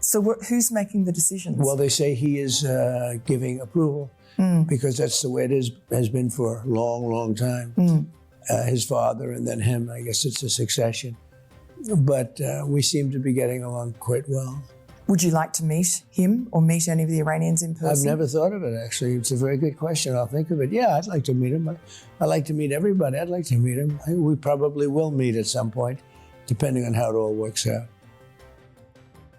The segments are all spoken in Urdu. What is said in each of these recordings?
So who's making the decisions? Well, they say he is giving approval because that's the way it has been for a long, long time. His father and then him, I guess it's a succession. But we seem to be getting along quite well. Would you like to meet him or meet any of the Iranians in person? I've never thought of it, actually. It's a very good question. I'll think of it. Yeah, I'd like to meet him. I like to meet everybody. I'd like to meet him. We probably will meet at some point, depending on how it all works out.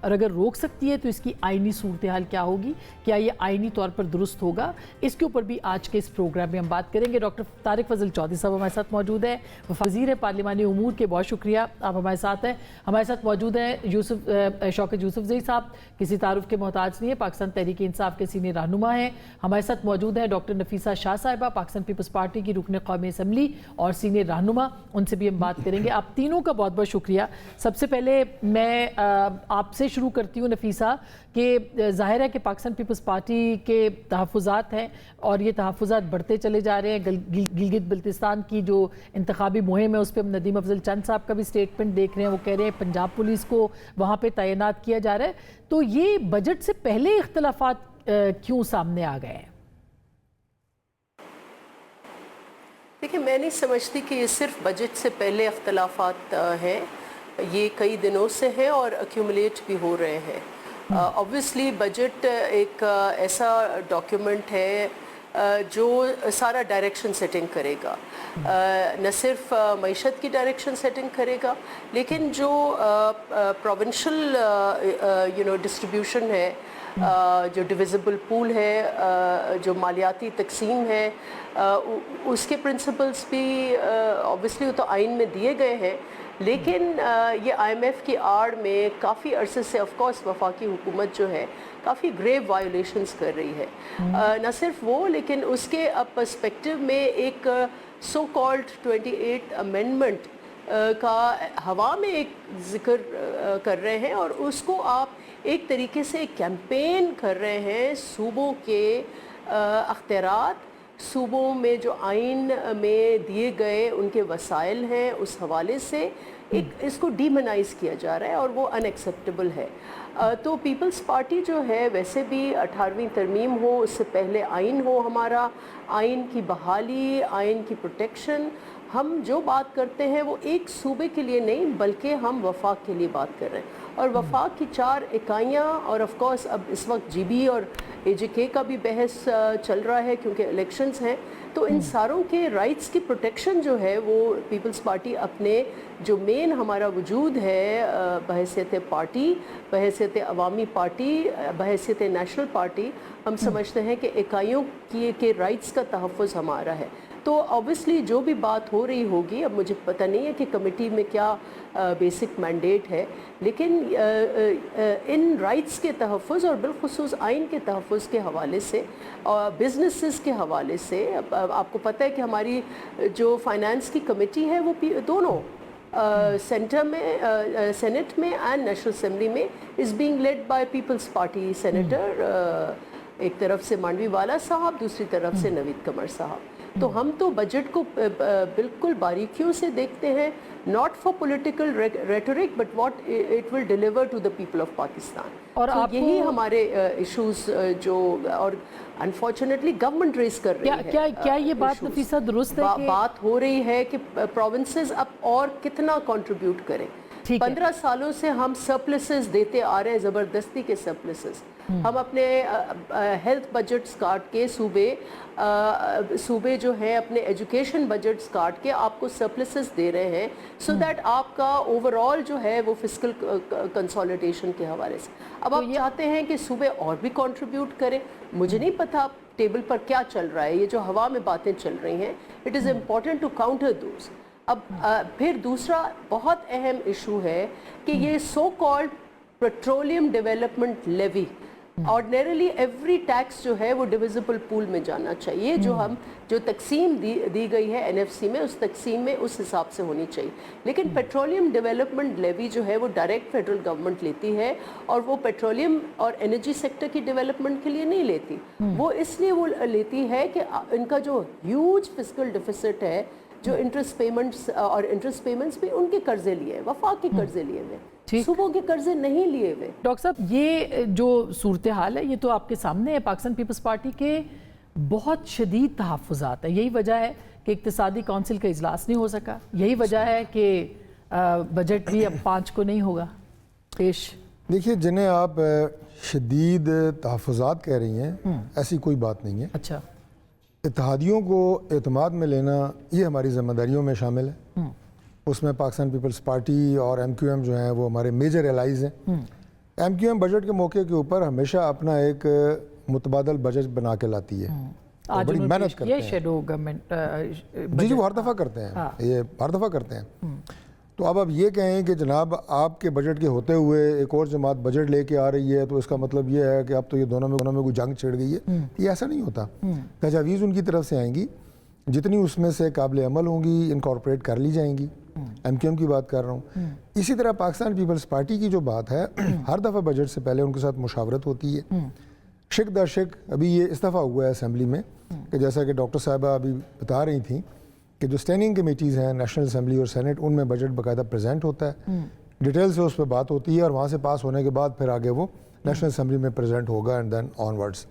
اور اگر روک سکتی ہے تو اس کی آئینی صورتحال کیا ہوگی, کیا یہ آئینی طور پر درست ہوگا, اس کے اوپر بھی آج کے اس پروگرام میں ہم بات کریں گے. ڈاکٹر طارق فضل چودھری صاحب ہمارے ساتھ موجود ہیں, وزیر پارلیمانی امور کے, بہت شکریہ آپ ہمارے ساتھ ہیں. ہمارے ساتھ موجود ہیں شوکت یوسفزئی صاحب, کسی تعارف کے محتاج نہیں ہے, پاکستان تحریک انصاف کے سینئر رہنما ہیں. ہمارے ساتھ موجود ہیں ڈاکٹر نفیسہ شاہ صاحبہ, پاکستان پیپلز پارٹی کی رکن قومی اسمبلی اور سینئر رہنما, ان سے بھی ہم بات کریں گے. آپ تینوں کا بہت بہت شکریہ. سب سے پہلے میں آپ سے شروع کرتی ہوں نفیسہ, کہ ظاہر ہے کہ پاکستان پیپلز پارٹی کے تحفظات ہیں اور یہ تحفظات بڑھتے چلے جا رہے ہیں. گلگت بلتستان کی جو انتخابی مہم ہے اس پہ ہم ندیم افضل چند صاحب کا بھی سٹیٹمنٹ دیکھ رہے ہیں, وہ کہہ رہے ہیں پنجاب پولیس کو وہاں پہ تعینات کیا جا رہا ہے. تو یہ بجٹ سے پہلے اختلافات کیوں سامنے آ گئے ہیں؟ دیکھیں, میں نہیں سمجھتی کہ یہ صرف بجٹ سے پہلے اختلافات ہیں, یہ کئی دنوں سے ہیں اور ایکیومولیٹ بھی ہو رہے ہیں. obviously بجٹ ایک ایسا ڈاکیومنٹ ہے جو سارا ڈائریکشن سیٹنگ کرے گا, نہ صرف معیشت کی ڈائریکشن سیٹنگ کرے گا, لیکن جو پروونشل ڈسٹریبیوشن ہے, جو ڈویزیبل پول ہے, جو مالیاتی تقسیم ہے, اس کے پرنسپلز بھی obviously تو آئین میں دیے گئے ہیں, لیکن یہ آئی ایم ایف کی آڑ میں کافی عرصے سے آف کورس وفاقی حکومت جو ہے کافی گریو وائولیشنز کر رہی ہے. نہ صرف وہ, لیکن اس کے اب پرسپیکٹو میں ایک سو کالڈ 28 امینڈمنٹ کا ہوا میں ایک ذکر کر رہے ہیں, اور اس کو آپ ایک طریقے سے کیمپین کر رہے ہیں. صوبوں کے اختیارات, صوبوں میں جو آئین میں دیے گئے ان کے وسائل ہیں, اس حوالے سے ایک اس کو ڈیمونائز کیا جا رہا ہے, اور وہ ان ایکسیپٹیبل ہے. تو پیپلز پارٹی جو ہے ویسے بھی 18ویں ترمیم ہو, اس سے پہلے آئین ہو ہمارا, آئین کی بحالی, آئین کی پروٹیکشن, ہم جو بات کرتے ہیں وہ ایک صوبے کے لیے نہیں بلکہ ہم وفاق کے لیے بات کر رہے ہیں. اور وفاق کی 4 اکائیاں, اور آف کورس اب اس وقت جی بی اور اے جے کے کا بھی بحث چل رہا ہے کیونکہ الیکشنز ہیں, تو ان ساروں کے رائٹس کی پروٹیکشن جو ہے وہ پیپلز پارٹی اپنے جو مین ہمارا وجود ہے بحیثیت پارٹی, بحیثیت عوامی پارٹی, بحیثیت نیشنل پارٹی, ہم سمجھتے ہیں کہ اکائیوں کے رائٹس کا تحفظ ہمارا ہے. تو obviously جو بھی بات ہو رہی ہوگی, اب مجھے پتہ نہیں ہے کہ کمیٹی میں کیا بیسک مینڈیٹ ہے, لیکن ان رائٹس کے تحفظ اور بالخصوص آئین کے تحفظ کے حوالے سے اور بزنسز کے حوالے سے, آپ کو پتہ ہے کہ ہماری جو فائنانس کی کمیٹی ہے وہ دونوں سینٹر میں, سینٹ میں اینڈ نیشنل اسمبلی میں is being led by Peoples Party senator, ایک طرف سے مانڈوی والا صاحب, دوسری طرف سے نوید قمر صاحب. تو ہم تو بجٹ کو بالکل باریکیوں سے دیکھتے ہیں, not for political rhetoric but what it will deliver to the people of Pakistan. اور یہی ہمارے ایشوز جو اور انفارچونیٹلی گورنمنٹ ریز کر رہی ہے. کیا یہ بات نفیسہ درست ہے کہ بات ہو رہی ہے کہ پروونسز اب اور کتنا کنٹریبیوٹ کریں؟ 15 سالوں سے ہم سرپلسز دیتے آ رہے ہیں, زبردستی کے سرپلسز. ہم اپنے ہیلتھ بجٹس کاٹ کے صوبے جو ہیں اپنے ایجوکیشن بجٹس کاٹ کے آپ کو سرپلسز دے رہے ہیں, سو دیٹ آپ کا اوور آل جو ہے وہ فسکل کنسالیڈیشن کے حوالے سے. اب آپ چاہتے ہیں کہ صوبے اور بھی کنٹریبیوٹ کریں. مجھے نہیں پتا ٹیبل پر کیا چل رہا ہے, یہ جو ہوا میں باتیں چل رہی ہیں, it is important to counter those. اب پھر دوسرا بہت اہم ایشو ہے کہ یہ so called petroleum development levy, ordinarily every tax جو ہے وہ ڈویزیبل پول میں جانا چاہیے, جو تقسیم دی گئی ہے این ایف سی میں, اس تقسیم میں اس حساب سے ہونی چاہیے. لیکن پیٹرولیم ڈیولپمنٹ لیوی جو ہے وہ ڈائریکٹ فیڈرل گورنمنٹ لیتی ہے, اور وہ پیٹرولیم اور انرجی سیکٹر کی ڈیولپمنٹ کے لیے نہیں لیتی. وہ اس لیے وہ لیتی ہے کہ ان کا جو ہیوج فسکل ڈیفیسٹ ہے, جو انٹرسٹ پیمنٹس اور انٹرسٹ پیمنٹس بھی ان کے قرضے لیے, وفاق کے قرضے لیے ہوئے, صوبوں کے قرضے نہیں لیے ہوئے. ڈاکٹر صاحب, یہ جو صورتحال ہے یہ تو آپ کے سامنے ہے. پاکستان پیپلز پارٹی کے بہت شدید تحفظات ہیں. یہی وجہ ہے کہ اقتصادی کونسل کا اجلاس نہیں ہو سکا, یہی وجہ ہے کہ بجٹ بھی اب 5 کو نہیں ہوگا پیش. دیکھیے, جنہیں آپ شدید تحفظات کہہ رہی ہیں, ایسی کوئی بات نہیں ہے. اچھا, اتحادیوں کو اعتماد میں لینا یہ ہماری ذمہ داریوں میں شامل ہے. اس میں پاکستان پیپلز پارٹی اور ایم کیو ایم جو ہیں وہ ہمارے میجر الائز ہیں. ایم کیو ایم بجٹ کے موقع کے اوپر ہمیشہ اپنا ایک متبادل بجٹ بنا کے لاتی ہے، آج بڑی انہوں نے محنت پیش کرتے کیا ہیں. شیڈو گورنمنٹ جی وہ ہر دفعہ کرتے ہیں، یہ ہر دفعہ کرتے ہیں. تو اب آپ یہ کہیں کہ جناب آپ کے بجٹ کے ہوتے ہوئے ایک اور جماعت بجٹ لے کے آ رہی ہے تو اس کا مطلب یہ ہے کہ اب تو یہ دونوں میں کوئی جنگ چھڑ گئی ہے. یہ ایسا نہیں ہوتا. تجاویز ان کی طرف سے آئیں گی، جتنی اس میں سے قابل عمل ہوں گی انکارپوریٹ کر لی جائیں گی. ایم کیو ایم کی بات کر رہا ہوں. اسی طرح پاکستان پیپلز پارٹی کی جو بات ہے، ہر دفعہ بجٹ سے پہلے ان کے ساتھ مشاورت ہوتی ہے، شک در شک. ابھی یہ اس دفعہ ہوا ہے اسمبلی میں کہ جیسا کہ ڈاکٹر صاحبہ ابھی بتا رہی تھیں کہ جو اسٹینڈنگ کمیٹیز ہیں نیشنل اسمبلی اور سینٹ، ان میں بجٹ باقاعدہ پریزنٹ ہوتا ہے، ڈیٹیل سے اس پہ بات ہوتی ہے اور وہاں سے پاس ہونے کے بعد پھر آگے وہ نیشنل اسمبلی میں پریزنٹ ہوگا اینڈ دین آن ورڈس.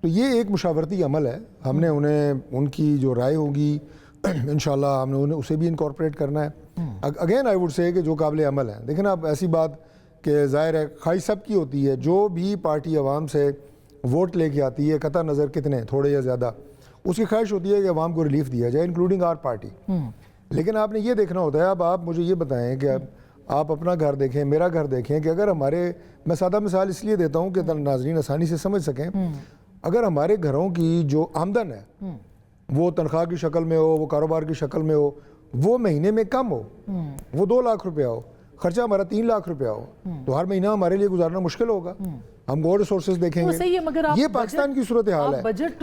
تو یہ ایک مشاورتی عمل ہے. ہم نے انہیں ان کی جو رائے ہوگی انشاءاللہ ہم نے انہیں اسے بھی انکارپوریٹ کرنا ہے. اگین آئی ووڈ سے کہ جو قابل عمل ہے. دیکھیں اب ایسی بات کہ ظاہر ہے خواہش سب کی ہوتی ہے، جو بھی پارٹی عوام سے ووٹ لے کے آتی ہے قطع نظر کتنے تھوڑے یا زیادہ، اس کی خواہش ہوتی ہے کہ عوام کو ریلیف دیا جائے انکلوڈنگ آر پارٹی. لیکن آپ نے یہ دیکھنا ہوتا ہے، اب آپ مجھے یہ بتائیں کہ آپ اپنا گھر دیکھیں، میرا گھر دیکھیں، کہ اگر ہمارے، میں سادہ مثال اس لیے دیتا ہوں کہ ناظرین آسانی سے سمجھ سکیں، اگر ہمارے گھروں کی جو آمدن ہے وہ تنخواہ کی شکل میں ہو، وہ کاروبار کی شکل میں ہو، وہ مہینے میں کم ہو، وہ 2 لاکھ روپیہ ہو، خرچہ ہمارا 3 لاکھ روپیہ ہو، تو ہر مہینہ ہمارے لیے گزارنا مشکل ہوگا. ہم گوڈ ریسورسز دیکھیں گے. یہ پاکستان کی صورتحال ہے.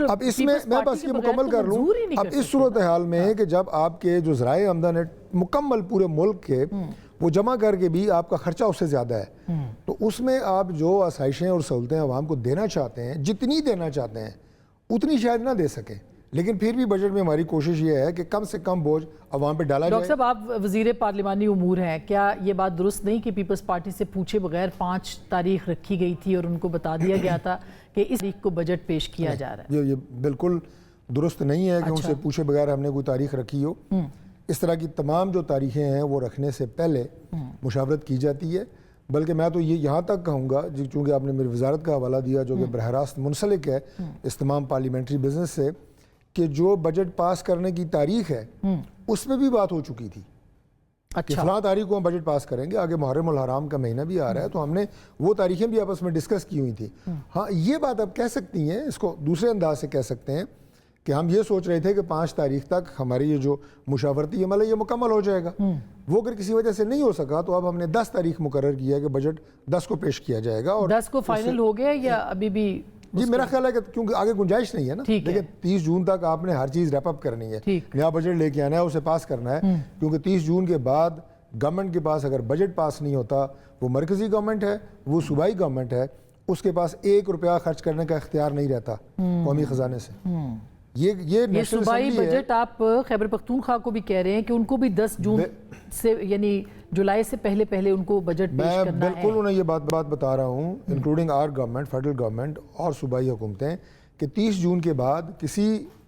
اب اس میں بس یہ مکمل کر لوں، اب اس صورتحال میں کہ جب آپ کے جو ذرائع آمدن ہے مکمل پورے ملک کے، وہ جمع کر کے بھی آپ کا خرچہ اس سے زیادہ ہے، تو اس میں آپ جو آسائشیں اور سہولتیں عوام کو دینا چاہتے ہیں، جتنی دینا چاہتے ہیں اتنی شاید نہ دے سکیں، لیکن پھر بھی بجٹ میں ہماری کوشش یہ ہے کہ کم سے کم بوجھ عوام پہ ڈالا جائے. ڈاکٹر صاحب آپ وزیر پارلیمانی امور ہیں، کیا یہ بات درست نہیں کہ پیپلز پارٹی سے پوچھے بغیر 5 تاریخ رکھی گئی تھی اور ان کو بتا دیا گیا تھا کہ اس تاریخ کو بجٹ پیش کیا جا رہا ہے؟ یہ بالکل درست نہیں ہے کہ ان سے پوچھے بغیر ہم نے کوئی تاریخ رکھی ہو. اس طرح کی تمام جو تاریخیں ہیں وہ رکھنے سے پہلے مشاورت کی جاتی ہے. بلکہ میں تو یہ یہاں تک کہوں گا، چونکہ آپ نے میری وزارت کا حوالہ دیا جو کہ براہ راست منسلک ہے اس تمام پارلیمنٹری بزنس سے، کہ جو بجٹ پاس کرنے کی تاریخ ہے اس میں بھی بات ہو چکی تھی کہ فلاں تاریخ کو ہم بجٹ پاس کریں گے. آگے محرم الحرام کا مہینہ بھی آ رہا ہے، تو ہم نے وہ تاریخیں بھی آپس میں ڈسکس کی ہوئی تھی. ہاں یہ بات آپ کہہ سکتی ہیں، اس کو دوسرے انداز سے کہہ سکتے ہیں کہ ہم یہ سوچ رہے تھے کہ 5 تاریخ تک ہماری یہ جو مشاورتی عمل ہے یہ مکمل ہو جائے گا. وہ اگر کسی وجہ سے نہیں ہو سکا تو اب ہم نے 10 تاریخ مقرر کیا ہے کہ بجٹ 10 کو پیش کیا جائے گا. اور 10 کو فائنل ہو گیا یا ابھی بھی؟ جی میرا خیال ہے کہ کیونکہ آگے گنجائش نہیں ہے نا، لیکن 30 جون تک آپ نے ہر چیز ریپ اپ کرنی ہے، نیا بجٹ لے کے آنا ہے، اسے پاس کرنا ہے. کیونکہ 30 جون کے بعد گورنمنٹ کے پاس اگر بجٹ پاس نہیں ہوتا، وہ مرکزی گورنمنٹ ہے، وہ صوبائی گورنمنٹ ہے، اس کے پاس 1 روپیہ خرچ کرنے کا اختیار نہیں رہتا قومی خزانے سے. یہ صوبائی بجٹ آپ خیبر پختونخوا کو بھی کہہ رہے ہیں کہ ان کو بھی 10 جون سے یعنی جولائی سے پہلے ان کو بجٹ پیش کرنا ہے. میں بالکل انہیں یہ بات بتا رہا ہوں، including our government, federal government اور صوبائی حکومتیں، کہ 30 جون کے بعد کسی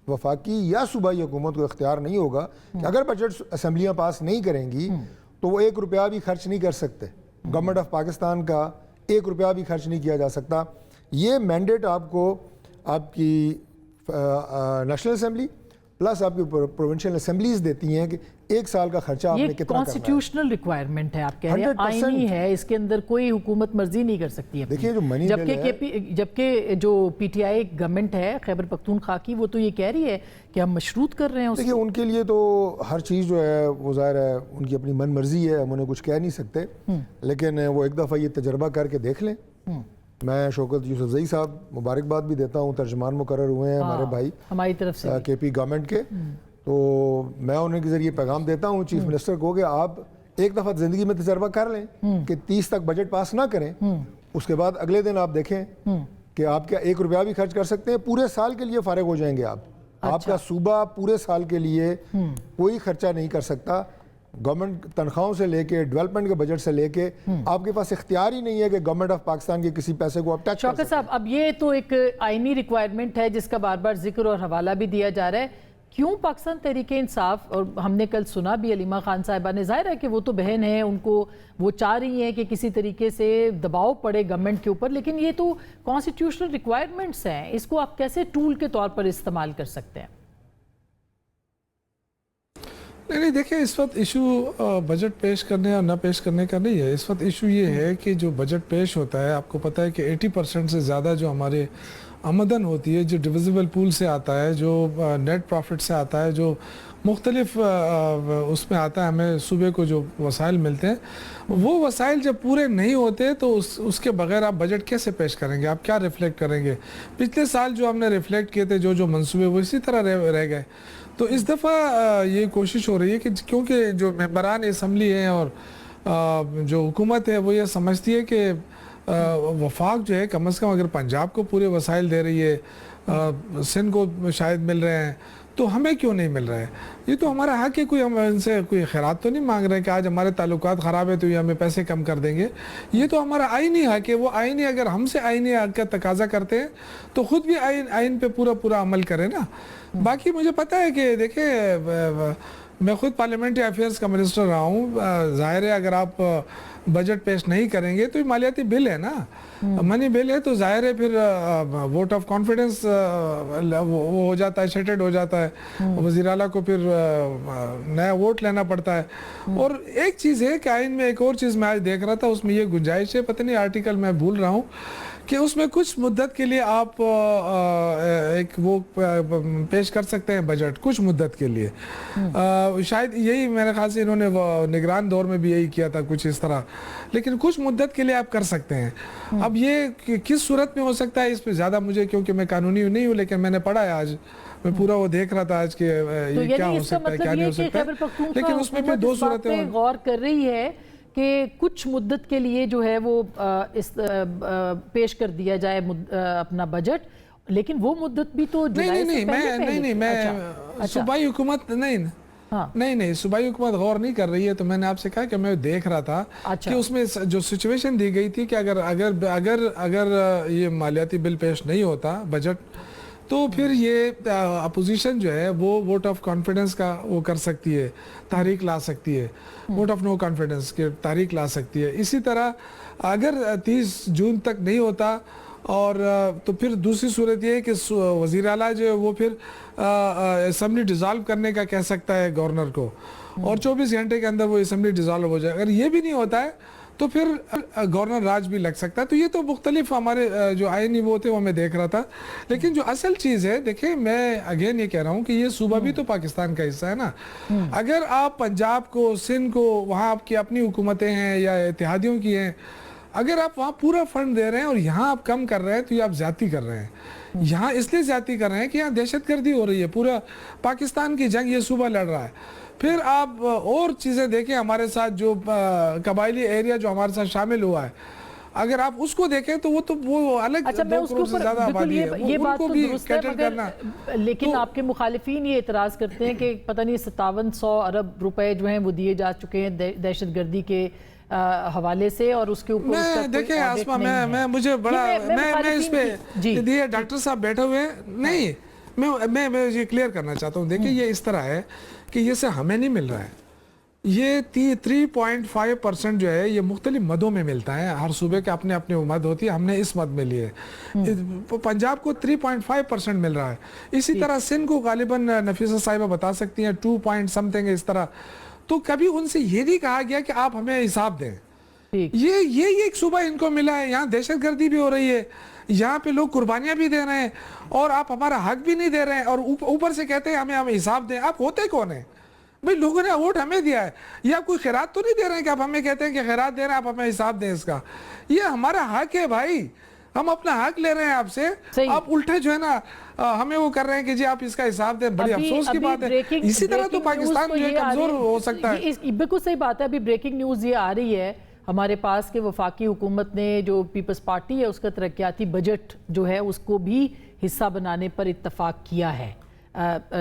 وفاقی یا صوبائی حکومت کو اختیار نہیں ہوگا کہ اگر بجٹ اسمبلیاں پاس نہیں کریں گی تو وہ 1 روپیہ بھی خرچ نہیں کر سکتے. گورنمنٹ آف پاکستان کا 1 روپیہ بھی خرچ نہیں کیا جا سکتا. یہ مینڈیٹ آپ کو آپ کی نیشنل اسمبلی پلس آپ کی پروونشل اسمبلیز دیتی ہیں کہ 1 سال کا خرچہ آپ نے کتنا کرنا ہے. یہ کانسٹیٹیوشنل ریکوائرمنٹ ہے، آپ کہہ رہے ہیں آئینی ہے، اس کے اندر کوئی حکومت مرضی نہیں کر سکتی ہے. دیکھیے جو منی جبکہ جو پی ٹی آئی گورنمنٹ ہے خیبر پختونخوا کی، وہ تو یہ کہہ رہی ہے کہ ہم مشروط کر رہے ہیں. دیکھیے ان کے لیے تو ہر چیز جو ہے وہ ظاہر ہے ان کی اپنی من مرضی ہے، ہم انہیں کچھ کہہ نہیں سکتے، لیکن وہ ایک دفعہ یہ تجربہ کر کے دیکھ لیں. میں شوکت یوسفزئی صاحب مبارکباد بھی دیتا ہوں، ترجمان مقرر ہوئے ہیں ہمارے بھائی ہماری طرف سے کے پی گورنمنٹ کے، تو میں انہیں کے ذریعے پیغام دیتا ہوں چیف منسٹر کو کہ آپ ایک دفعہ زندگی میں تجربہ کر لیں کہ 30 تک بجٹ پاس نہ کریں، اس کے بعد اگلے دن آپ دیکھیں کہ آپ کیا 1 روپیہ بھی خرچ کر سکتے ہیں، پورے سال کے لیے فارغ ہو جائیں گے آپ کا صوبہ پورے سال کے لیے کوئی خرچہ نہیں کر سکتا. گورنمنٹ تنخواہوں سے لے کے ڈیولپمنٹ کے بجٹ سے لے کے آپ کے پاس اختیار ہی نہیں ہے کہ گورنمنٹ آف پاکستان کے کسی پیسے کو آپ ٹچ کر شوکت صاحب اب یہ تو ایک آئینی ریکوائرمنٹ ہے جس کا بار بار ذکر اور حوالہ بھی دیا جا رہا ہے. کیوں پاکستان تحریک انصاف، اور ہم نے کل سنا بھی علیمہ خان صاحبہ نے، ظاہر ہے کہ وہ تو بہن ہیں، ان کو وہ چاہ رہی ہیں کہ کسی طریقے سے دباؤ پڑے گورنمنٹ کے اوپر، لیکن یہ تو کانسٹیٹیوشنل ریکوائرمنٹس ہیں، اس کو آپ کیسے ٹول کے طور پر استعمال کر سکتے ہیں؟ نہیں دیکھیں اس وقت ایشو بجٹ پیش کرنے اور نہ پیش کرنے کا نہیں ہے. اس وقت ایشو یہ ہے کہ جو بجٹ پیش ہوتا ہے آپ کو پتہ ہے کہ 80% سے زیادہ جو ہمارے آمدن ہوتی ہے جو ڈویزیبل پول سے آتا ہے, جو نیٹ پروفٹ سے آتا ہے, جو مختلف اس میں آتا ہے ہمیں صوبے کو جو وسائل ملتے ہیں, وہ وسائل جب پورے نہیں ہوتے تو اس کے بغیر آپ بجٹ کیسے پیش کریں گے, آپ کیا ریفلیکٹ کریں گے. پچھلے سال جو ہم نے ریفلیکٹ کیے تھے جو منصوبے وہ اسی طرح رہ گئے. تو اس دفعہ یہ کوشش ہو رہی ہے کہ کیونکہ جو ممبران اسمبلی ہیں اور جو حکومت ہے وہ یہ سمجھتی ہے کہ وفاق جو ہے کم از کم اگر پنجاب کو پورے وسائل دے رہی ہے, سندھ کو شاید مل رہے ہیں, تو ہمیں کیوں نہیں مل رہا ہے. یہ تو ہمارا حق ہے, ہم ان سے کوئی خیرات تو نہیں مانگ رہے کہ آج ہمارے تعلقات خراب ہے تو یہ ہمیں پیسے کم کر دیں گے. یہ تو ہمارا آئینی حق ہے. وہ آئینی اگر ہم سے آئینی حق کا تقاضا کرتے ہیں تو خود بھی آئین پہ پورا عمل کریں نا. باقی مجھے پتہ ہے کہ دیکھیں میں خود پارلیمنٹری افیئرز کا منسٹر رہا ہوں. ظاہر ہے اگر آپ بجٹ پیش نہیں کریں گے تو یہ مالیاتی بل ہے نا, منی بل ہے, تو ظاہر ہے پھر ووٹ آف کانفیڈنس وہ ہو جاتا ہے, شیٹڈ ہو جاتا ہے, وزیر اعلیٰ کو پھر نیا ووٹ لینا پڑتا ہے. اور ایک چیز ہے کہ آئین میں ایک اور چیز میں آج دیکھ رہا تھا, اس میں یہ گنجائش ہے, پتہ نہیں آرٹیکل میں بھول رہا ہوں, کہ اس میں کچھ مدت کے لیے آپ ایک وہ پیش کر سکتے ہیں بجٹ کچھ مدت کے لیے. شاید یہی میرے خیال سے انہوں نے نگران دور میں بھی یہی کیا تھا کچھ اس طرح, لیکن کچھ مدت کے لیے آپ کر سکتے ہیں. اب یہ کس صورت میں ہو سکتا ہے اس پہ زیادہ مجھے, کیونکہ میں قانونی نہیں ہوں, لیکن میں نے پڑھا ہے آج, میں پورا وہ دیکھ رہا تھا آج کہ یہ کیا ہو سکتا ہے کیا نہیں ہو سکتا ہے. لیکن اس میں پھر دو صورتیں غور کر رہی ہے کہ کچھ مدت کے لیے جو ہے وہ پیش کر دیا جائے اپنا بجٹ, لیکن وہ مدت بھی تو میں صوبائی حکومت نہیں صوبائی حکومت غور نہیں کر رہی ہے. تو میں نے آپ سے کہا کہ میں دیکھ رہا تھا کہ اس میں جو سچویشن دی گئی تھی کہ اگر یہ مالیاتی بل پیش نہیں ہوتا بجٹ, تو پھر یہ اپوزیشن جو ہے وہ ووٹ آف کانفیڈنس کا وہ کر سکتی ہے, تحریک لا سکتی ہے, ووٹ آف نو کانفیڈنس کی تحریک لا سکتی ہے. اسی طرح اگر 30 جون تک نہیں ہوتا اور تو پھر دوسری صورت یہ ہے کہ وزیر اعلیٰ جو ہے وہ پھر اسمبلی ڈیزالو کرنے کا کہہ سکتا ہے گورنر کو, اور 24 گھنٹے کے اندر وہ اسمبلی ڈیزالو ہو جائے. اگر یہ بھی نہیں ہوتا ہے تو پھر گورنر راج بھی لگ سکتا ہے. تو یہ تو مختلف ہمارے جو آئینی وہ تھے وہ میں دیکھ رہا تھا. لیکن جو اصل چیز ہے دیکھیں, میں اگین یہ کہہ رہا ہوں کہ یہ صوبہ بھی تو پاکستان کا حصہ ہے نا. اگر آپ پنجاب کو, سندھ کو, وہاں آپ کی اپنی حکومتیں ہیں یا اتحادیوں کی ہیں, اگر آپ وہاں پورا فنڈ دے رہے ہیں اور یہاں آپ کم کر رہے ہیں تو یہ آپ زیادتی کر رہے ہیں. یہاں اس لیے زیادتی کر رہے ہیں کہ یہاں دہشت گردی ہو رہی ہے, پورا پاکستان کی جنگ یہ صوبہ لڑ رہا ہے. پھر آپ اور چیزیں دیکھیں, ہمارے ساتھ جو قبائلی ایریا جو ہمارے ساتھ شامل ہوا ہے, اگر آپ اس کو دیکھیں تو وہ الگ 2 کروڑ سے زیادہ آبادی ہے, یہ ان بات کو تو بھی درست ہے, کیٹر کرنا. لیکن آپ کے مخالفین یہ اعتراض کرتے ہیں کہ پتہ نہیں 5700 ارب روپے جو ہیں وہ دیے جا چکے ہیں دہشت گردی کے حوالے سے, اور اس کے اوپر دیکھیں آسما, میں مجھے بڑا میں اس پہ دیے ڈاکٹر صاحب بیٹھے ہوئے ہیں, نہیں میں یہ کلیئر کرنا چاہتا ہوں. دیکھیں یہ اس طرح ہے کہ یہ سے ہمیں نہیں مل رہا ہے, یہ 3.5% جو ہے یہ مختلف مدوں میں ملتا ہے. ہر صوبے کے اپنے مد ہوتی ہے, ہم نے اس مد میں لیے. پنجاب کو 3.5% مل رہا ہے. اسی طرح سندھ کو غالباً نفیسہ صاحبہ بتا سکتی ہیں 2 point something اس طرح. تو کبھی ان سے یہ نہیں کہا گیا کہ آپ ہمیں حساب دیں. یہ ایک صوبہ ان کو ملا ہے, یہاں دہشت گردی بھی ہو رہی ہے, یہاں پہ لوگ قربانیاں بھی دے رہے ہیں, اور آپ ہمارا حق بھی نہیں دے رہے ہیں, اور اوپر سے کہتے ہیں ہمیں حساب دیں. آپ ہوتے کون ہیں بھئی؟ لوگوں نے ووٹ ہمیں دیا ہے, یہ آپ کوئی خیرات تو نہیں دے رہے ہیں کہ آپ ہمیں کہتے ہیں کہ خیرات دے رہے ہیں, آپ ہمیں حساب دیں اس کا. یہ ہمارا حق ہے بھائی, ہم اپنا حق لے رہے ہیں آپ سے, آپ الٹے جو ہے نا ہمیں وہ کر رہے ہیں کہ جی آپ اس کا حساب دیں. بڑی افسوس کی بات ہے. اسی طرح تو پاکستان جو ہے کمزور ہو سکتا ہے. بالکل صحیح بات ہے. ابھی بریکنگ نیوز یہ آ رہی ہے ہمارے پاس کہ وفاقی حکومت نے جو پیپلز پارٹی ہے اس کا ترقیاتی بجٹ جو ہے اس کو بھی حصہ بنانے پر اتفاق کیا ہے,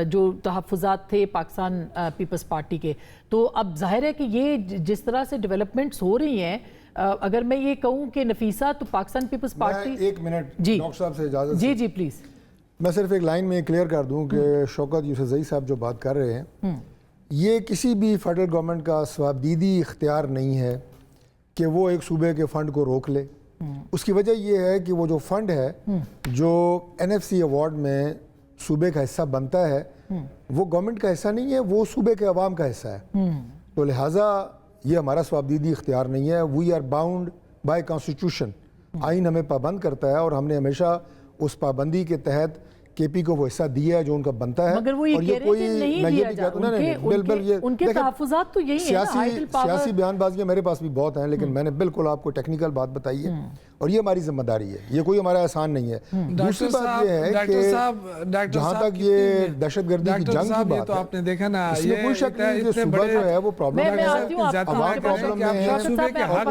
جو تحفظات تھے پاکستان پیپلز پارٹی کے. تو اب ظاہر ہے کہ یہ جس طرح سے ڈیولپمنٹس ہو رہی ہیں, اگر میں یہ کہوں کہ نفیسہ تو پاکستان پیپلز پارٹی. ایک منٹ ڈاکٹر صاحب سے اجازت. جی پلیز. میں صرف ایک لائن میں کلیئر کر دوں کہ شوکت یوسفزئی صاحب جو بات کر رہے ہیں, یہ کسی بھی فیڈرل گورنمنٹ کا ثوابدیدی اختیار نہیں ہے کہ وہ ایک صوبے کے فنڈ کو روک لے. اس کی وجہ یہ ہے کہ وہ جو فنڈ ہے جو NFC ایوارڈ میں صوبے کا حصہ بنتا ہے, وہ گورنمنٹ کا حصہ نہیں ہے, وہ صوبے کے عوام کا حصہ ہے. تو لہٰذا یہ ہمارا ثوابدیدی اختیار نہیں ہے. We are bound by constitution. آئین ہمیں پابند کرتا ہے اور ہم نے ہمیشہ اس پابندی کے تحت کے پی کو وہ حصہ دیا ہے جو ان کا بنتا ہے. مگر وہ یہ کہہ رہے ہیں کہ نہیں دیا جا, ان کے تحفظات تو یہی ہیں نا. سیاسی بیان بازیاں میرے پاس بھی بہت ہیں, لیکن میں نے بالکل آپ کو ٹیکنیکل بات بتائی ہے اور یہ ہماری ذمہ داری ہے, یہ کوئی ہمارا احسان نہیں ہے. دوسری بات یہ ہے کہ جہاں تک یہ دہشت گردی کی جنگ کی بات ہے, آپ نے دیکھا نا, اس میں کوئی شک نہیں کہ صوبہ جو ہے وہ پرابلم ہے, عوام پرابلم میں ہے.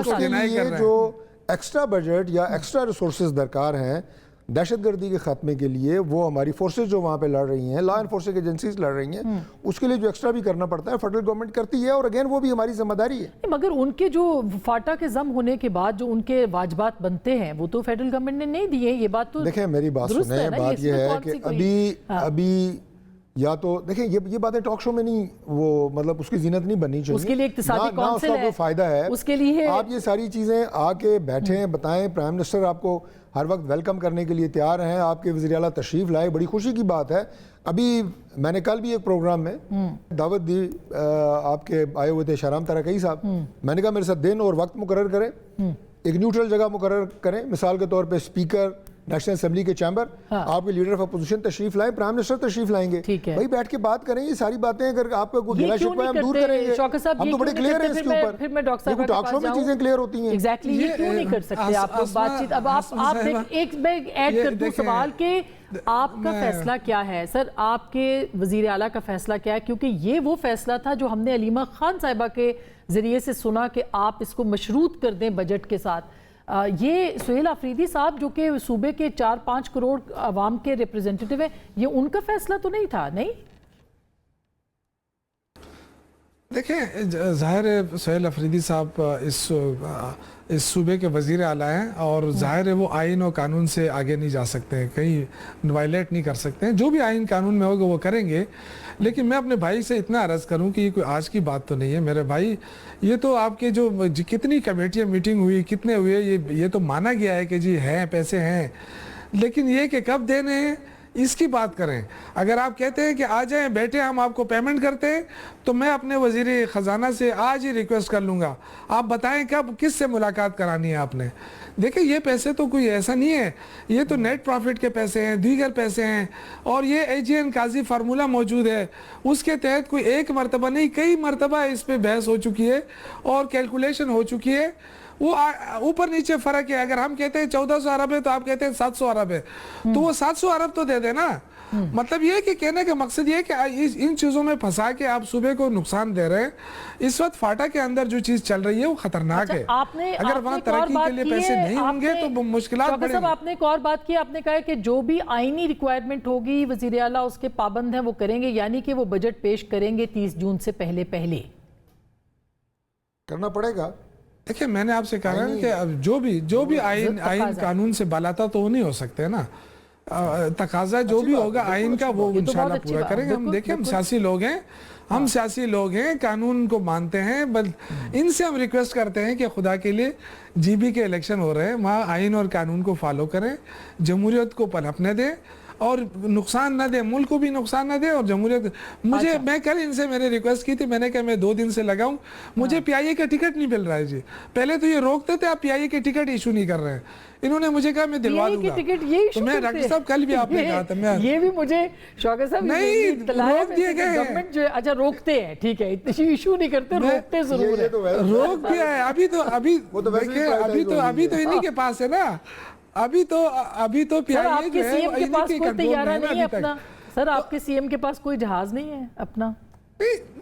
اس کے لیے جو ایکسٹرا بجٹ یا ایکسٹرا ریسورسز درکار ہیں دہشت گردی کے خاتمے کے لیے, وہ ہماری فورسز جو وہاں پہ لڑ رہی ہیں, لا انفورسنگ ایجنسیز لڑ رہی ہیں, اس کے لیے جو ایکسٹرا بھی کرنا پڑتا ہے فیڈرل گورنمنٹ کرتی ہے, اور اگین وہ بھی ہماری ذمہ داری ہے. مگر ان کے جو فاٹا کے ضم ہونے کے بعد جو ان کے واجبات بنتے ہیں وہ تو فیڈرل گورنمنٹ نے نہیں دیے. یہ بات تو دیکھیں میری بات سنیں, بات یہ ہے کہ ابھی یا تو دیکھیں یہ باتیں ٹاک شو میں نہیں, وہ مطلب اس کی زینت نہیں بننی چاہیے. اس کے لیے اقتصادی کونسل ہے, اس کا کوئی فائدہ ہے اس کے لیے. آپ یہ ساری چیزیں آ کے بیٹھیں, بتائیں. پرائم منسٹر آپ کو ہر وقت ویلکم کرنے کے لیے تیار ہیں, آپ کے وزیر اعلیٰ تشریف لائے, بڑی خوشی کی بات ہے. ابھی میں نے کل بھی ایک پروگرام میں دعوت دی, آپ کے آئے ہوئے تھے شہرام تارکئی صاحب. میں نے کہا میرے ساتھ دن اور وقت مقرر کریں, ایک نیوٹرل جگہ مقرر کریں, مثال کے طور پہ اسپیکر نیشنل اسمبلی کے چیمبر, آپ کے لیڈر آف اپوزیشن تشریف لائیں, پرائم منسٹر تشریف لائیں گے, بھائی بیٹھ کے بات کریں. یہ ساری باتیں اگر آپ کا کوئی گلا شکوہ ہے ہم دور کریں گے, ہم تو بڑے کلیئر ہیں اس کے اوپر. دیکھو ٹاک شو میں چیزیں کلیئر ہوتی ہیں. ایگزیکٹلی, یہ کیوں نہیں کر سکتے آپ لوگ بات چیت؟ اب آپ ایک میں ایڈ کر دوں سوال کہ آپ کا فیصلہ کیا ہے سر, آپ کے وزیر اعلیٰ کا فیصلہ کیا ہے؟ کیونکہ یہ وہ فیصلہ تھا جو ہم نے علیمہ خان صاحبہ کے ذریعے سے سنا کہ آپ اس کو مشروط کر دیں بجٹ کے ساتھ. یہ سہیل آفریدی صاحب جو کہ صوبے کے 4-5 کروڑ عوام کے ریپریزنٹیٹیو ہیں, یہ ان کا فیصلہ تو نہیں تھا؟ نہیں دیکھیں, ظاہر ہے سہیل آفریدی صاحب اس صوبے کے وزیر اعلیٰ ہیں, اور ظاہر ہے وہ آئین اور قانون سے آگے نہیں جا سکتے ہیں, کہیں وائلیٹ نہیں کر سکتے ہیں. جو بھی آئین قانون میں ہوگا وہ کریں گے. لیکن میں اپنے بھائی سے اتنا عرض کروں کہ یہ کوئی آج کی بات تو نہیں ہے میرے بھائی. یہ تو آپ کے جو کتنی کمیٹیاں میٹنگ ہوئی, کتنے ہوئے, یہ تو مانا گیا ہے کہ جی ہیں پیسے ہیں, لیکن یہ کہ کب دینے ہیں اس کی بات کریں. اگر آپ کہتے ہیں کہ آ جائیں بیٹھے ہم آپ کو پیمنٹ کرتے ہیں, تو میں اپنے وزیر خزانہ سے آج ہی ریکویسٹ کر لوں گا, آپ بتائیں کب کس سے ملاقات کرانی ہے آپ نے. دیکھیں یہ پیسے تو کوئی ایسا نہیں ہے, یہ تو نیٹ پروفٹ کے پیسے ہیں, دیگر پیسے ہیں, اور یہ اے جی این قاضی فارمولہ موجود ہے, اس کے تحت کوئی ایک مرتبہ نہیں کئی مرتبہ اس پہ بحث ہو چکی ہے اور کیلکولیشن ہو چکی ہے. وہ اوپر نیچے فرق ہے. اگر ہم کہتے ہیں 1400 ارب ہے تو آپ کہتے ہیں 700 ارب ہے, تو وہ 700 ارب تو دے دے نا. مطلب یہ کہ کہنے کا مقصد یہ کہ ان چیزوں میں پھنسا کے آپ صوبے کو نقصان دے رہے ہیں. اس وقت فاٹا کے اندر جو چیز چل رہی ہے وہ خطرناک ہے. اگر وہاں ترقی کے لیے پیسے نہیں ہوں گے تو مشکلات بڑھیں گی. آپ نے ایک اور بات کی, آپ نے کہا کہ جو بھی آئینی ریکوائرمنٹ ہوگی وزیر اعلیٰ اس کے پابند ہیں وہ کریں گے, یعنی کہ وہ بجٹ پیش کریں گے 30 جون سے پہلے کرنا پڑے گا. دیکھیں میں نے آپ سے کہا ہے کہ جو بھی آئین قانون سے بالاتا تو وہ نہیں ہو سکتے نا. تقاضا جو بھی ہوگا آئین کا وہ انشاءاللہ پورا کریں گے. ہم دیکھیں ہم سیاسی لوگ ہیں, قانون کو مانتے ہیں, بل ان سے ہم ریکویسٹ کرتے ہیں کہ خدا کے لیے جی بی کے الیکشن ہو رہے ہیں, وہاں آئین اور قانون کو فالو کریں, جمہوریت کو پنپنے دیں اور نقصان نہ دے, ملک کو بھی نقصان نہ دے اور جمہوریت. میں کل ان سے میں نے ریکویسٹ کی تھی, میں نے کہا میں 2 دن سے لگاؤں, مجھے پی آئی اے کا ٹکٹ نہیں مل رہا ہے جی. پہلے تو یہ روکتے تھے, آپ پی آئی اے کے ٹکٹ ایشو نہیں کر رہے ہیں. انہوں نے مجھے کہا میں دلوا دوں گا. تو میں ڈاکٹر صاحب کل بھی آپ نے کہا تھا, یہ بھی مجھے شوکت صاحب نہیں روک دیے گئے گورنمنٹ جو اچھا روکتے ہیں, ٹھیک ہے, ایشو نہیں کرتے, روکتے ضرور ہے. روک دیا ہے. ابھی تو انہی کے پاس ہے نا. ابھی تو پی آئی اے جو ہے آپ کے سی ایم کے پاس کوئی طیارہ نہیں ہے اپنا. سر آپ کے سی ایم کے پاس کوئی جہاز نہیں ہے اپنا.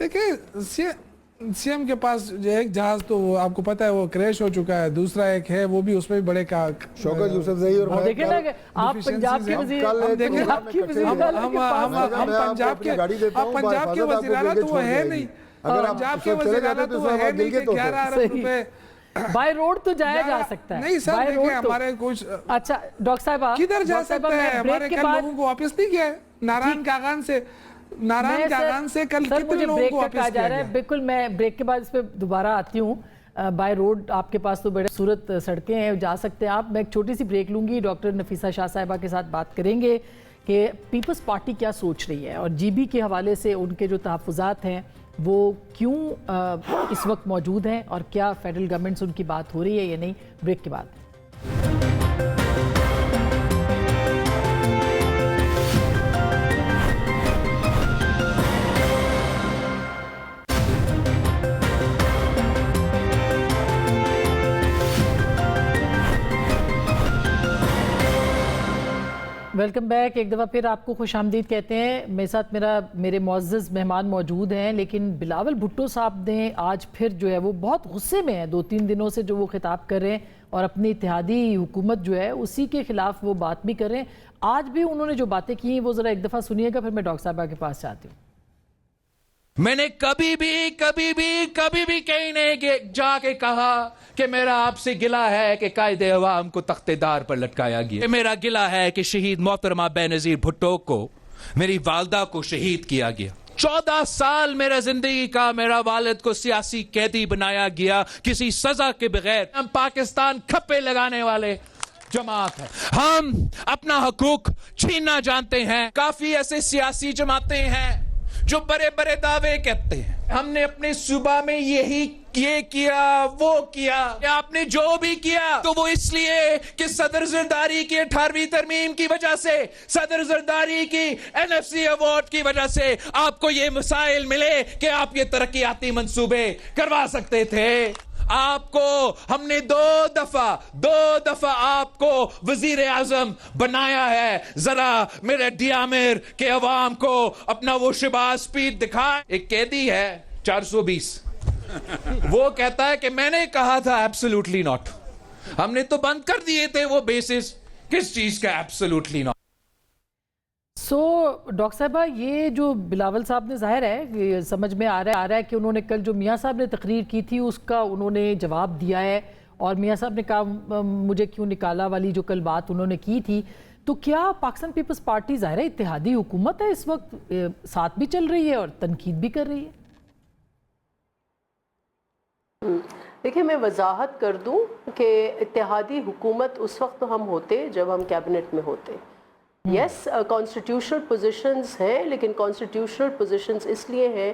دیکھیں سی ایم کے پاس ایک جہاز تو آپ کو پتا ہے وہ کریش ہو چکا ہے, دوسرا ایک ہے وہ بھی اس میں بڑے کا شوکت یوسف زئی. اور دیکھیں نا کہ آپ پنجاب کے وزیر پنجاب کے وزیر اعلیٰ تو وہ ہے نہیں, پنجاب کے وزیر اعلیٰ تو وہ ہے نہیں کہ 11 ارب روپے بائی روڈ تو جایا جا سکتا ہے. نہیں سر دیکھیں ہمارے کچھ اچھا ڈاکٹر صاحب کدھر جا سکتا ہے, ہمارے کل لوگوں کو واپس نہیں کیا ہے ناران کاغان سے کل کتنے لوگوں کو واپس کیا گیا. بالکل میں بریک کے بعد اس پہ دوبارہ آتی ہوں. بائی روڈ آپ کے پاس تو بڑے صورت سڑکیں ہیں, جا سکتے ہیں آپ. میں ایک چھوٹی سی بریک لوں گی, ڈاکٹر نفیسہ شاہ صاحبہ کے ساتھ بات کریں گے کہ پیپلز پارٹی کیا سوچ رہی ہے اور جی بی کے حوالے سے ان کے جو تحفظات ہیں وہ کیوں اس وقت موجود ہیں اور کیا فیڈرل گورنمنٹ سے ان کی بات ہو رہی ہے یا نہیں. بریک کے بعد. Welcome back. ایک دفعہ پھر آپ کو خوش آمدید کہتے ہیں. میرے ساتھ میرے معزز مہمان موجود ہیں, لیکن بلاول بھٹو صاحب نے آج پھر جو ہے وہ بہت غصے میں ہیں 2-3 دنوں سے جو وہ خطاب کر رہے ہیں اور اپنی اتحادی حکومت جو ہے اسی کے خلاف وہ بات بھی کر رہے ہیں. آج بھی انہوں نے جو باتیں کی ہیں وہ ذرا ایک دفعہ سنیے گا, پھر میں ڈاکٹر صاحبہ کے پاس جاتی ہوں. میں نے کبھی بھی کہیں نہیں جا کے کہا کہ میرا آپ سے گلہ ہے کہ قائد عوام کو تخت دار پر لٹکایا گیا. میرا گلہ ہے کہ شہید محترمہ بے نظیر بھٹو کو, میری والدہ کو شہید کیا گیا. 14 سال میرا زندگی کا میرا والد کو سیاسی قیدی بنایا گیا کسی سزا کے بغیر. ہم پاکستان کھپے لگانے والے جماعت ہے, ہم اپنا حقوق چھیننا جانتے ہیں. کافی ایسے سیاسی جماعتیں ہیں جو بڑے بڑے دعوے کہتے ہیں ہم نے اپنے صوبہ میں یہ کیا وہ کیا. آپ نے جو بھی کیا تو وہ اس لیے کہ صدر زرداری کی 18ویں ترمیم کی وجہ سے, صدر زرداری کی NFC ایوارڈ کی وجہ سے آپ کو یہ مسائل ملے کہ آپ یہ ترقیاتی منصوبے کروا سکتے تھے. آپ کو ہم نے 2 دفعہ آپ کو وزیر اعظم بنایا ہے. ذرا میرے ڈیامر کے عوام کو اپنا وہ شباز سپیڈ دکھائیں. ایک قیدی ہے 420, وہ کہتا ہے کہ میں نے کہا تھا ایبسولوٹلی ناٹ. ہم نے تو بند کر دیے تھے وہ بیسس. کس چیز کا ایبسولوٹلی ناٹ؟ ڈاکٹر صاحبہ یہ جو بلاول صاحب نے ظاہر ہے سمجھ میں آ رہا ہے کہ انہوں نے کل جو میاں صاحب نے تقریر کی تھی اس کا انہوں نے جواب دیا ہے, اور میاں صاحب نے کہا مجھے کیوں نکالا والی جو کل بات انہوں نے کی تھی. تو کیا پاکستان پیپلز پارٹی ظاہر ہے اتحادی حکومت ہے اس وقت, ساتھ بھی چل رہی ہے اور تنقید بھی کر رہی ہے؟ دیکھیں میں وضاحت کر دوں کہ اتحادی حکومت اس وقت ہم ہوتے جب ہم کیبنٹ میں ہوتے. یس کانسٹیٹیوشنل پوزیشنز ہیں, لیکن کانسٹیٹیوشنل پوزیشنز اس لیے ہیں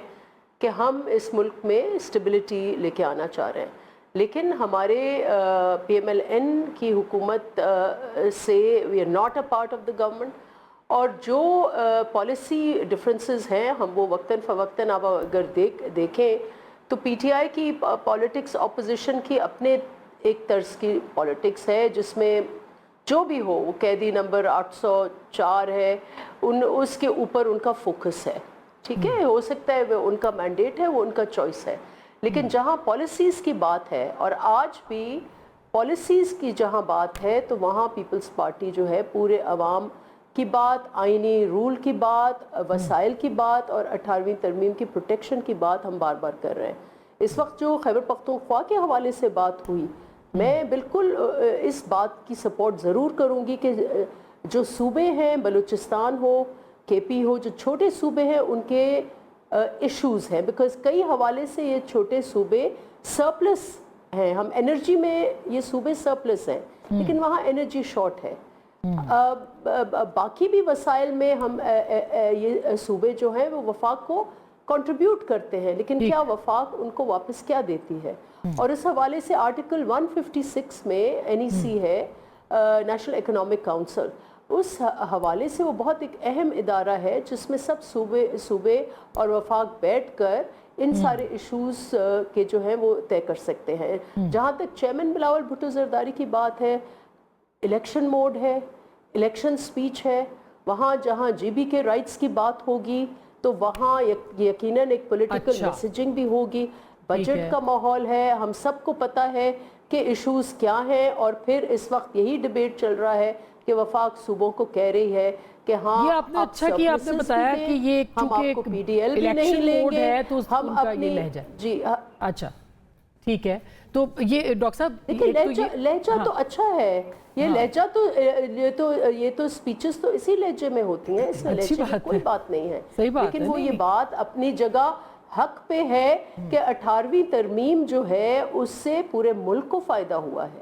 کہ ہم اس ملک میں اسٹیبلٹی لے کے آنا چاہ رہے ہیں. لیکن ہمارے PMLN کی حکومت سے we are not a part of the government, اور جو پالیسی ڈفرینسز ہیں ہم وہ وقتاً فوقتاً آپ اگر دیکھیں تو PTI کی پالیٹکس اپوزیشن کی اپنے ایک طرز کی پالیٹکس ہے جس میں جو بھی ہو, وہ قیدی نمبر 804 ہے, اس کے اوپر ان کا فوکس ہے. ٹھیک ہے, ہو سکتا ہے وہ ان کا مینڈیٹ ہے, وہ ان کا چوائس ہے. لیکن جہاں پالیسیز کی بات ہے, اور آج بھی پالیسیز کی جہاں بات ہے, تو وہاں پیپلز پارٹی جو ہے پورے عوام کی بات, آئینی رول کی بات, وسائل کی بات اور 18ویں ترمیم کی پروٹیکشن کی بات ہم بار بار کر رہے ہیں. اس وقت جو خیبر پختونخوا کے حوالے سے بات ہوئی, میں بالکل اس بات کی سپورٹ ضرور کروں گی کہ جو صوبے ہیں, بلوچستان ہو, KP ہو, جو چھوٹے صوبے ہیں ان کے ایشوز ہیں, بیکاز کئی حوالے سے یہ چھوٹے صوبے سرپلس ہیں. ہم انرجی میں یہ صوبے سرپلس ہیں, لیکن وہاں انرجی شارٹ ہے. باقی بھی وسائل میں ہم یہ صوبے جو ہیں وہ وفاق کو کنٹریبیوٹ کرتے ہیں, لیکن کیا وفاق ان کو واپس کیا دیتی ہے؟ اور اس حوالے سے آرٹیکل 156 میں NEC ہے, نیشنل اکنامک کاؤنسل, اس حوالے سے وہ بہت ایک اہم ادارہ ہے جس میں سب صوبے اور وفاق بیٹھ کر ان سارے ایشوز کے جو ہیں وہ طے کر سکتے ہیں. جہاں تک چیئرمین بلاول بھٹو زرداری کی بات ہے, الیکشن موڈ ہے, الیکشن سپیچ ہے, وہاں جہاں GB کے رائٹس کی بات ہوگی تو وہاں یقیناً ایک پولیٹیکل میسیجنگ بھی ہوگی. بجٹ کا ماحول ہے, ہم سب کو پتہ ہے کہ ایشوز کیا ہیں, اور پھر اس وقت یہی ڈیبیٹ چل رہا ہے کہ وفاق صوبوں کو کہہ رہی ہے کہ ہاں یہ آپ نے اچھا کیا آپ نے بتایا کہ یہ ہم آپ کو PDL بھی نہیں لیں گے, ہم اپنی جی اچھا ٹھیک ہے. تو یہ ڈاکٹر صاحب دیکھیں لہجہ تو اچھا ہے, یہ لہجہ تو یہ تو سپیچز تو اسی لہجے میں ہوتی ہیں, اس میں لہجے کی کوئی بات نہیں ہے. لیکن وہ یہ بات اپنی جگہ حق پہ ہے کہ 18ویں ترمیم جو ہے اس سے پورے ملک کو فائدہ ہوا ہے.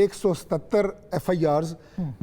177 FIRs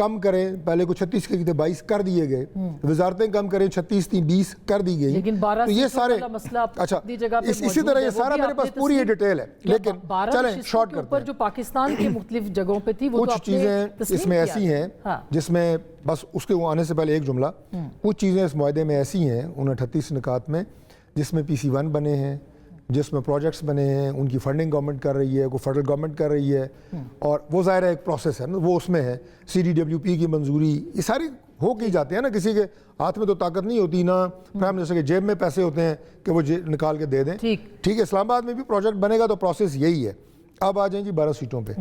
کم کریں, پہلے کو 36 کے تھے 22 کر دیے گئے, وزارتیں کم کریں 36 تھی 20 کر دی گئی. لیکن 12 تو یہ سارے اچھا اسی طرح یہ سارا میرے پاس پوری ڈیٹیل ہے, لیکن چلیں شارٹ کرتے ہیں. جو پاکستان کے مختلف جگہوں پہ تھی وہ کچھ چیزیں اس میں ایسی ہیں جس میں بس اس کے آنے سے پہلے ایک جملہ, کچھ چیزیں اس معاہدے میں ایسی ہیں ان 38 نکات میں جس میں PC1 بنے ہیں, جس میں پروجیکٹس بنے ہیں, ان کی فنڈنگ گورنمنٹ کر رہی ہے, کوئی فیڈرل گورنمنٹ کر رہی ہے, اور وہ ظاہر ہے ایک پروسیس ہے نا, وہ اس میں ہے. CDWP کی منظوری, یہ ساری ہو کے جاتے ہیں نا, کسی کے ہاتھ میں تو طاقت نہیں ہوتی, نہ پرائم منسٹر کے جیب میں پیسے ہوتے ہیں کہ وہ نکال کے دے دیں. ٹھیک ہے, اسلام آباد میں بھی پروجیکٹ بنے گا تو پروسیس یہی ہے. اب آ جائیں جی 12 سیٹوں پہ.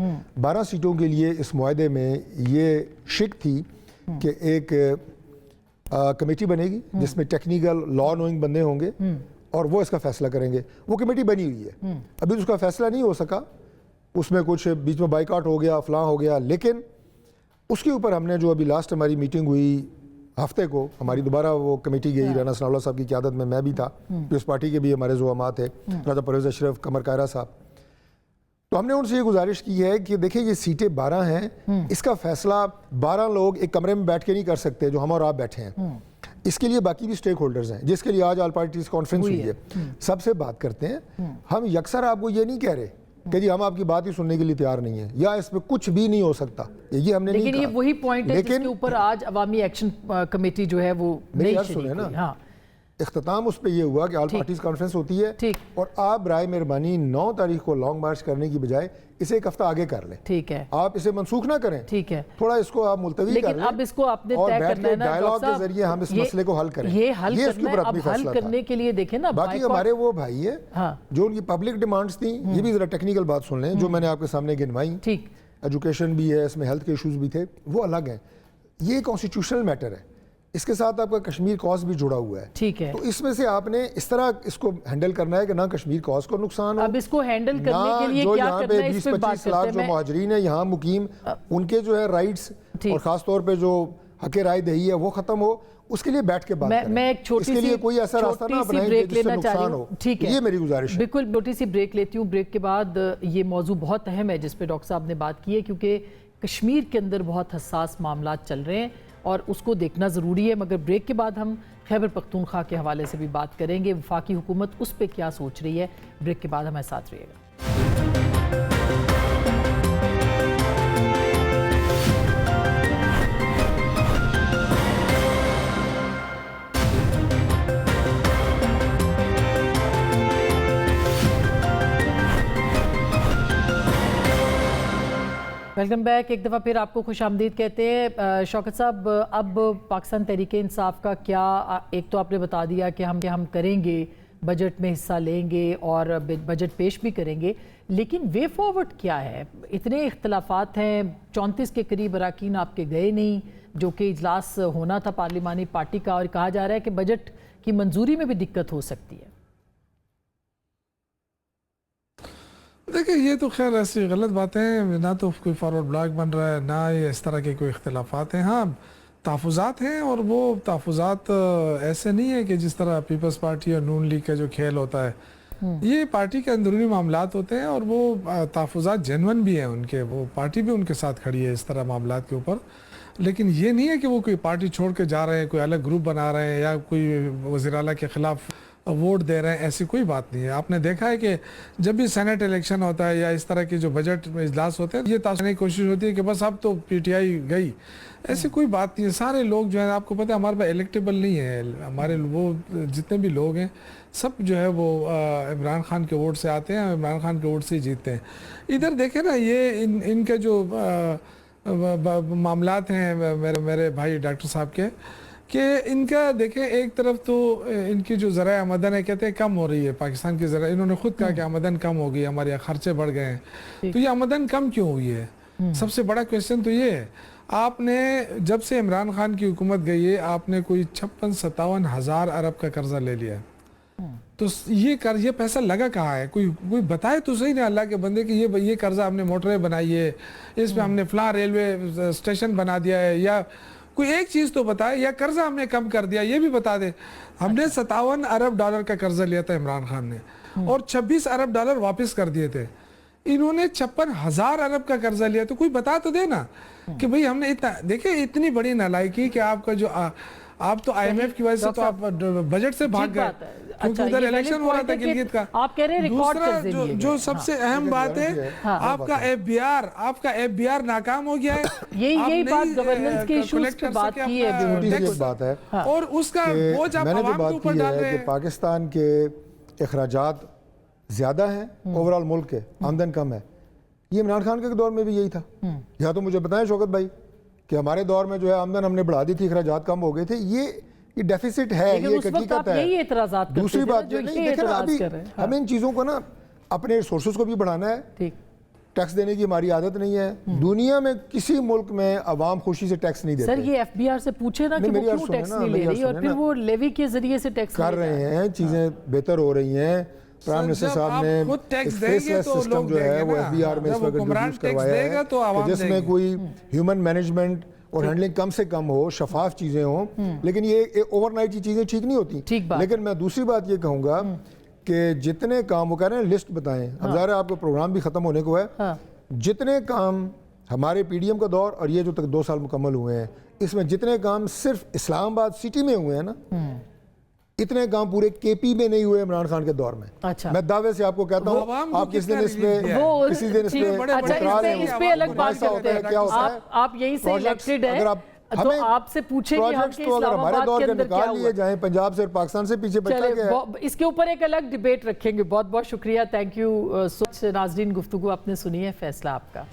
12 سیٹوں کے لیے اس معاہدے میں یہ شک تھی کہ ایک کمیٹی بنے گی جس میں ٹیکنیکل لا نوئنگ بندے ہوں گے اور وہ اس کا فیصلہ کریں گے. وہ کمیٹی بنی ہوئی ہے, ابھی اس کا فیصلہ نہیں ہو سکا, اس میں کچھ بیچ میں بائیکاٹ ہو گیا, فلاں ہو گیا, لیکن اس کے اوپر ہم نے جو ابھی لاسٹ ہماری میٹنگ ہوئی ہفتے کو, ہماری دوبارہ وہ کمیٹی گئی, رانا ثناء اللہ صاحب کی قیادت میں بھی تھا, اس پارٹی کے بھی ہمارے زعماء تھے, راجہ پرویز اشرف, قمر کائرہ صاحب. تو ہم نے ان سے یہ گزارش کی ہے کہ دیکھیں یہ سیٹیں 12 ہیں, اس کا فیصلہ 12 لوگ ایک کمرے میں بیٹھ کے نہیں کر سکتے جو ہم اور آپ بیٹھے ہیں. اس کے لیے باقی بھی سٹیک ہولڈرز ہیں, جس کے لیے آج آل پارٹیز کانفرنس ہوئی ہے. سب سے بات کرتے ہیں, ہم یکسر آپ کو یہ نہیں کہہ رہے کہ جی ہم آپ کی بات ہی سننے کے لیے تیار نہیں ہیں یا اس پہ کچھ بھی نہیں ہو سکتا, یہ ہم نے نہیں کہا. لیکن یہ وہی پوائنٹ ہے جس کے اوپر آج عوامی ایکشن کمیٹی جو ہے وہ میری عرض سنیں نا, اختتام اس پہ یہ ہوا کہ آل پارٹیز کانفرنس ہوتی ہے اور آپ برائے مہربانی 9 تاریخ کو لانگ مارچ کرنے کی بجائے اسے ایک ہفتہ آگے کر لیں. ٹھیک ہے, آپ اسے منسوخ نہ کریں, ٹھیک ہے, تھوڑا اس کو آپ ملتوی کر لیں, اب اس کو آپ نے اور طے بیٹھ کرنا کے ہے نا ڈائیلاگ کے ذریعے ہم اس مسئلے کو حل کریں. یہ حل کرنا ہے. اب حل فیصلہ کرنے کے لیے دیکھیں نا, باقی ہمارے وہ بھائی ہیں جو ان کی پبلک ڈیمانڈز تھیں, یہ بھی ذرا ٹیکنیکل بات سن لیں جو میں نے آپ کے سامنے گنوائی. ٹھیک, ایجوکیشن بھی ہے اس میں, ہیلتھ کے ایشوز بھی تھے, وہ الگ ہیں. یہ کانسٹیٹیوشنل میٹر ہے, اس کے ساتھ آپ کا کشمیر کاز بھی جڑا ہوا ہے. ٹھیک ہے, تو اس میں سے آپ نے اس طرح اس کو ہینڈل کرنا ہے کہ نہ کشمیر کاز کو نقصان ہو. اب اس کو ہینڈل کرنے کے لیے کیا کرنا ہے, اس پہ بات کرتے ہیں. 20-25 لاکھ جو مہاجرین ہیں یہاں مقیم, ان کے جو ہے رائٹس اور خاص طور پہ جو حق رائے دہی ہے وہ ختم ہو, اس کے لیے بیٹھ کے بات کریں. میں ایک چھوٹی سی کوئی ایسا راستہ نہ اپنائیں کہ جس سے نقصان ہو. ٹھیک ہے, یہ میری گزارش ہے. بالکل, چھوٹی سی بریک لیتی ہوں. بریک کے بعد یہ موضوع بہت اہم ہے جس پہ ڈاکٹر صاحب نے بات کی ہے, کیونکہ کشمیر کے اندر بہت حساس معاملات چل رہے ہیں اور اس کو دیکھنا ضروری ہے. مگر بریک کے بعد ہم خیبر پختونخوا کے حوالے سے بھی بات کریں گے, وفاقی حکومت اس پہ کیا سوچ رہی ہے. بریک کے بعد ہمارے ساتھ رہیے گا. Welcome back. ایک دفعہ پھر آپ کو خوش آمدید کہتے ہیں. شوکت صاحب, اب پاکستان تحریک انصاف کا کیا, ایک تو آپ نے بتا دیا کہ ہم کریں گے, بجٹ میں حصہ لیں گے اور بجٹ پیش بھی کریں گے, لیکن وے فارورڈ کیا ہے؟ اتنے اختلافات ہیں, 34 کے قریب اراکین آپ کے گئے نہیں, جو کہ اجلاس ہونا تھا پارلیمانی پارٹی کا, اور کہا جا رہا ہے کہ بجٹ کی منظوری میں بھی دقت ہو سکتی ہے. دیکھیں, یہ تو خیر ایسی غلط باتیں ہیں, نہ تو کوئی فارورڈ بلاک بن رہا ہے, نہ یہ اس طرح کے کوئی اختلافات ہیں. ہاں تحفظات ہیں, اور وہ تحفظات ایسے نہیں ہیں کہ جس طرح پیپلز پارٹی اور نون لیگ کا جو کھیل ہوتا ہے, یہ پارٹی کے اندرونی معاملات ہوتے ہیں, اور وہ تحفظات جینون بھی ہیں ان کے, وہ پارٹی بھی ان کے ساتھ کھڑی ہے اس طرح معاملات کے اوپر. لیکن یہ نہیں ہے کہ وہ کوئی پارٹی چھوڑ کے جا رہے ہیں, کوئی الگ گروپ بنا رہے ہیں, یا کوئی وزیر اعلیٰ کے خلاف ووٹ دے رہے ہیں, ایسی کوئی بات نہیں ہے. آپ نے دیکھا ہے کہ جب بھی سینٹ الیکشن ہوتا ہے یا اس طرح کے جو بجٹ اجلاس ہوتے ہیں, یہ تاثر کی کوشش ہوتی ہے کہ بس اب تو پی ٹی آئی گئی. ایسی کوئی بات نہیں ہے. سارے لوگ جو ہیں, آپ کو پتہ ہے ہمارے پاس الیکٹیبل نہیں ہے, ہمارے وہ جتنے بھی لوگ ہیں سب جو ہے وہ عمران خان کے ووٹ سے آتے ہیں, عمران خان کے ووٹ سے ہی جیتتے ہیں. ادھر دیکھیں نا, یہ ان کے جو معاملات ہیں میرے بھائی ڈاکٹر صاحب کے, کہ ان کا دیکھیں, ایک طرف تو ان کی جو ذرائع آمدن ہے کہتے ہیں کم ہو رہی ہے پاکستان کی ذرائع, انہوں نے خود کہا کہ آمدن کم ہو گئی, ہمارے یہاں خرچے بڑھ گئے ہیں. تو یہ آمدن کم کیوں ہوئی ہے؟ سب سے بڑا کویسچن تو یہ ہے. آپ نے جب سے عمران خان کی حکومت گئی ہے, آپ نے کوئی 56-57 ہزار ارب کا قرضہ لے لیا ہے. تو یہ پیسہ لگا کہاں ہے؟ کوئی بتائے تو صحیح نا اللہ کے بندے کہ یہ قرضہ ہم نے موٹریں بنائی ہے, اس پہ ہم نے فلاں ریلوے اسٹیشن بنا دیا ہے, یا کوئی ایک چیز تو بتائے, یا قرضہ ہم نے کم کر دیا, یہ بھی بتا دے. ہم نے 57 ارب ڈالر کا قرضہ لیا تھا عمران خان نے, اور 26 ارب ڈالر واپس کر دیے تھے. انہوں نے 56,000 ارب کا قرضہ لیا, تو کوئی بتا تو دے نا کہ بھئی ہم نے اتنا, دیکھیں اتنی بڑی نالائکی کہ آپ کا جو آپ تو آئی ایم ایف کی وجہ سے تو آپ بجٹ سے بھاگ گئے کیونکہ ادھر الیکشن ہو رہا تھا گلگت کا. آپ کہہ رہے ہیں ریکارڈ قرضے لیے گئے. جو سب سے اہم بات ہے آپ کا ایف بی آر ناکام ہو گیا ہے. یہی بات گورننس کے ایشوز پہ بات کی ہے, اور اس کا بوجھ آپ عوام کے اوپر ڈال رہے ہیں. پاکستان کے اخراجات زیادہ ہیں اوورال ملک کے, آمدن کم ہے. یہ عمران خان کے دور میں بھی یہی تھا. یا تو مجھے بتائیں شوکت بھائی کہ ہمارے دور میں جو ہے آمدن ہم نے بڑھا دی تھی, اخراجات کم ہو گئے تھے. یہ ڈیفیسٹ ہے, یہ حقیقت ہے. دوسری بات ہمیں ان چیزوں کو نا اپنے ریسورسز کو بھی بڑھانا ہے. ٹیکس دینے کی ہماری عادت نہیں ہے. دنیا میں کسی ملک میں عوام خوشی سے ٹیکس نہیں دیتے. سر یہ ایف بی آر سے پوچھے نا کہ وہ کیوں ٹیکس نہیں لے رہی, اور پھر وہ لیوی کے ذریعے سے ٹیکس کر رہے ہیں. چیزیں بہتر ہو رہی ہیں. پرائم منسٹر صاحب نے فیس لیس سسٹم جو ہے وہ ایف بی آر میں اس وقت انٹروڈیوس کروایا ہے, جس میں کوئی ہیومن مینجمنٹ اور ہینڈلنگ کم سے کم ہو, شفاف چیزیں ہوں. لیکن یہ اوور نائٹ کی چیزیں ٹھیک نہیں ہوتی. لیکن میں دوسری بات یہ کہوں گا کہ جتنے کام, وہ کہہ رہے ہیں لسٹ بتائیں, اب ظاہر ہے آپ کا پروگرام بھی ختم ہونے کو ہے, جتنے کام ہمارے پی ڈی ایم کا دور اور یہ جو تک 2 سال مکمل ہوئے ہیں, اس میں جتنے کام صرف اسلام آباد سٹی میں ہوئے ہیں نا, اتنے کام پورے کے پی میں نہیں ہوئے عمران خان کے دور میں. میں دعوے سے آپ کو کہتا ہوں, آپ کس دن اس پہ الگ بات کرتے ہیں, آپ یہی سے الیکٹڈ ہیں تو آپ سے پوچھیں کہ ہم کے اسلام آباد کے اندر کیا ہوا جائیں, پنجاب سے اور پاکستان سے پیچھے بچا گیا ہے. اس کے اوپر ایک الگ ڈیبیٹ رکھیں گے. بہت بہت شکریہ, تھینک یو سو مچ. ناظرین گفتگو آپ نے سنی ہے, فیصلہ آپ کا.